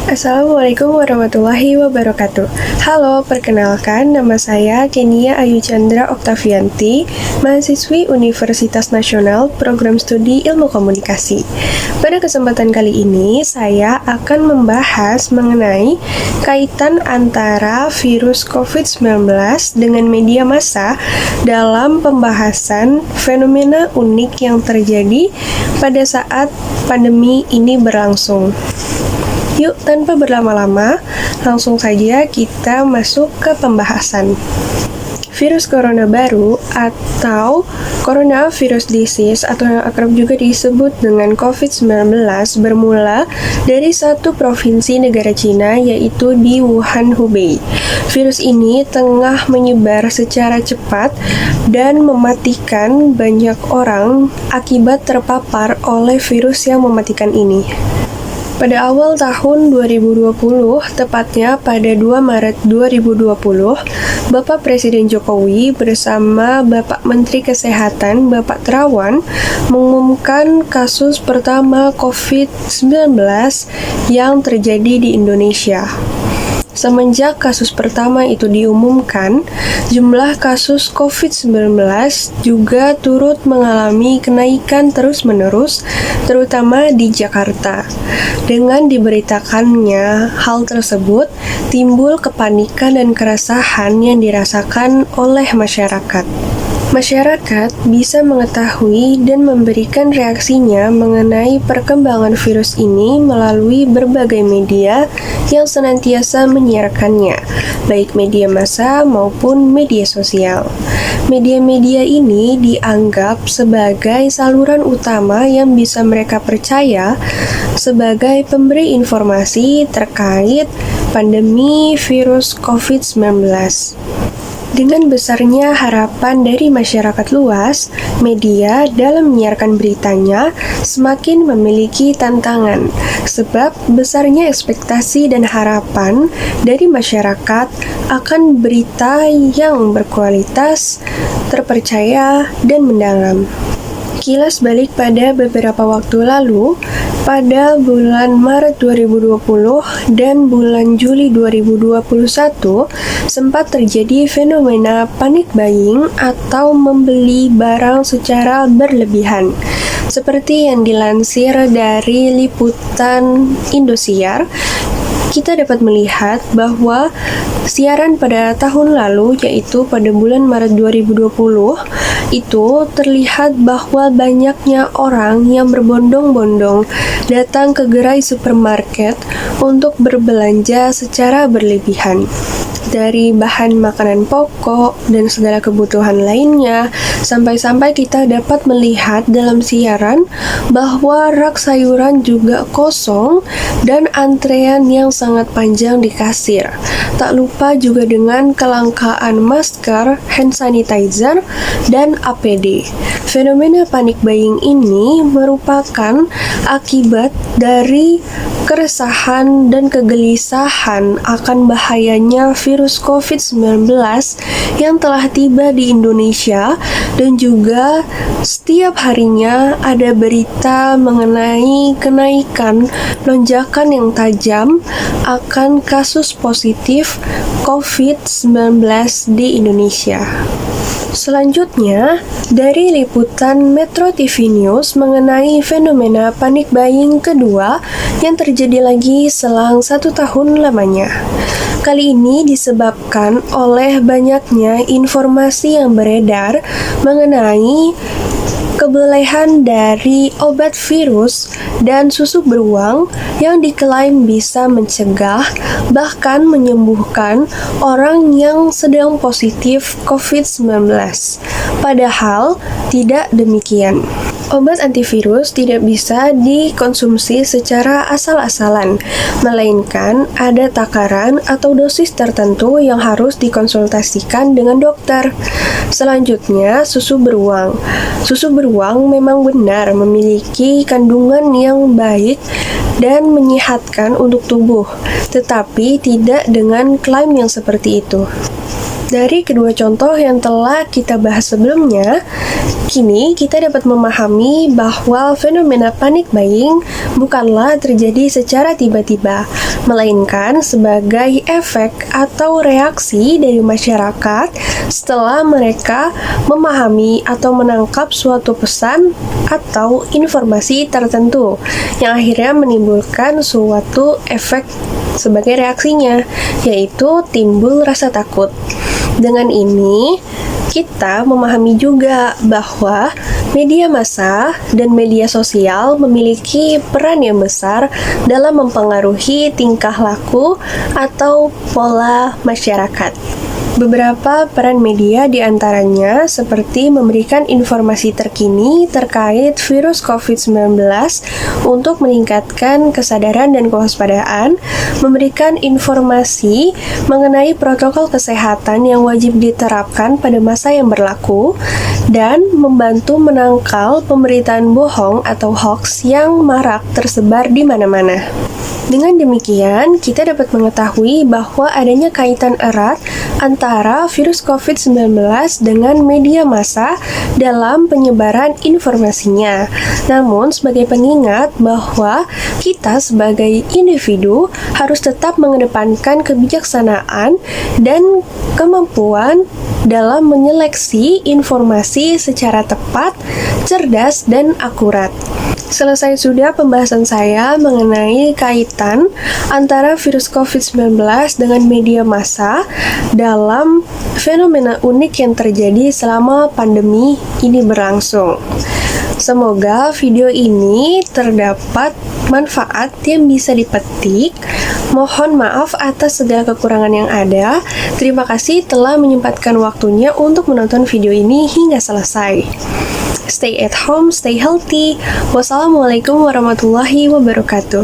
Assalamualaikum warahmatullahi wabarakatuh. Halo, perkenalkan nama saya Kenia Ayu Chandra Oktavianti, mahasiswi Universitas Nasional Program Studi Ilmu Komunikasi. Pada kesempatan kali ini, saya akan membahas mengenai kaitan antara virus COVID-19 dengan media massa dalam pembahasan fenomena unik yang terjadi pada saat pandemi ini berlangsung. Yuk, tanpa berlama-lama, langsung saja kita masuk ke pembahasan. Virus corona baru atau coronavirus disease atau yang akrab juga disebut dengan COVID-19 bermula dari satu provinsi negara Cina, yaitu di Wuhan, Hubei. Virus ini tengah menyebar secara cepat dan mematikan banyak orang akibat terpapar oleh virus yang mematikan ini. Pada awal tahun 2020, tepatnya pada 2 Maret 2020, Bapak Presiden Jokowi bersama Bapak Menteri Kesehatan, Bapak Terawan, mengumumkan kasus pertama COVID-19 yang terjadi di Indonesia. Semenjak kasus pertama itu diumumkan, jumlah kasus COVID-19 juga turut mengalami kenaikan terus-menerus, terutama di Jakarta. Dengan diberitakannya hal tersebut, timbul kepanikan dan keresahan yang dirasakan oleh masyarakat. Masyarakat bisa mengetahui dan memberikan reaksinya mengenai perkembangan virus ini melalui berbagai media yang senantiasa menyiarkannya, baik media massa maupun media sosial. Media-media ini dianggap sebagai saluran utama yang bisa mereka percaya sebagai pemberi informasi terkait pandemi virus COVID-19. Dengan besarnya harapan dari masyarakat luas, media dalam menyiarkan beritanya semakin memiliki tantangan, sebab besarnya ekspektasi dan harapan dari masyarakat akan berita yang berkualitas, terpercaya, dan mendalam. Kilas balik pada beberapa waktu lalu, pada bulan Maret 2020 dan bulan Juli 2021, sempat terjadi fenomena panic buying atau membeli barang secara berlebihan. Seperti yang dilansir dari liputan Indosiar, kita dapat melihat bahwa siaran pada tahun lalu, yaitu pada bulan Maret 2020, itu terlihat bahwa banyaknya orang yang berbondong-bondong datang ke gerai supermarket untuk berbelanja secara berlebihan. Dari bahan makanan pokok dan segala kebutuhan lainnya, sampai-sampai kita dapat melihat dalam siaran bahwa rak sayuran juga kosong dan antrean yang sangat panjang di kasir. Tak lupa juga dengan kelangkaan masker, hand sanitizer, dan APD. Fenomena panic buying ini merupakan akibat dari keresahan dan kegelisahan akan bahayanya virus COVID-19 yang telah tiba di Indonesia, dan juga setiap harinya ada berita mengenai kenaikan lonjakan yang tajam akan kasus positif COVID-19 di Indonesia. Selanjutnya, dari liputan Metro TV News mengenai fenomena panic buying kedua yang terjadi lagi selang 1 tahun lamanya. Kali ini disebabkan oleh banyaknya informasi yang beredar mengenai kebolehan dari obat virus dan susu beruang yang diklaim bisa mencegah bahkan menyembuhkan orang yang sedang positif COVID-19. Padahal tidak demikian. Obat antivirus tidak bisa dikonsumsi secara asal-asalan, melainkan ada takaran atau dosis tertentu yang harus dikonsultasikan dengan dokter. Selanjutnya, susu beruang. Susu beruang memang benar memiliki kandungan yang baik dan menyehatkan untuk tubuh, tetapi tidak dengan klaim yang seperti itu. Dari kedua contoh yang telah kita bahas sebelumnya, kini kita dapat memahami bahwa fenomena panic buying bukanlah terjadi secara tiba-tiba, melainkan sebagai efek atau reaksi dari masyarakat setelah mereka memahami atau menangkap suatu pesan atau informasi tertentu yang akhirnya menimbulkan suatu efek sebagai reaksinya, yaitu timbul rasa takut. Dengan ini, kita memahami juga bahwa media massa dan media sosial memiliki peran yang besar dalam mempengaruhi tingkah laku atau pola masyarakat. Beberapa peran media diantaranya seperti memberikan informasi terkini terkait virus COVID-19 untuk meningkatkan kesadaran dan kewaspadaan, memberikan informasi mengenai protokol kesehatan yang wajib diterapkan pada masa yang berlaku, dan membantu menangkal pemberitaan bohong atau hoax yang marak tersebar di mana-mana. Dengan demikian, kita dapat mengetahui bahwa adanya kaitan erat antara virus COVID-19 dengan media massa dalam penyebaran informasinya. Namun, sebagai pengingat bahwa kita sebagai individu harus tetap mengedepankan kebijaksanaan dan kemampuan dalam menyeleksi informasi secara tepat, cerdas, dan akurat. Selesai sudah pembahasan saya mengenai kaitan antara virus COVID-19 dengan media massa dalam fenomena unik yang terjadi selama pandemi ini berlangsung. Semoga video ini terdapat manfaat yang bisa dipetik. Mohon maaf atas segala kekurangan yang ada. Terima kasih telah menyempatkan waktunya untuk menonton video ini hingga selesai. Stay at home, stay healthy. Wassalamualaikum warahmatullahi wabarakatuh.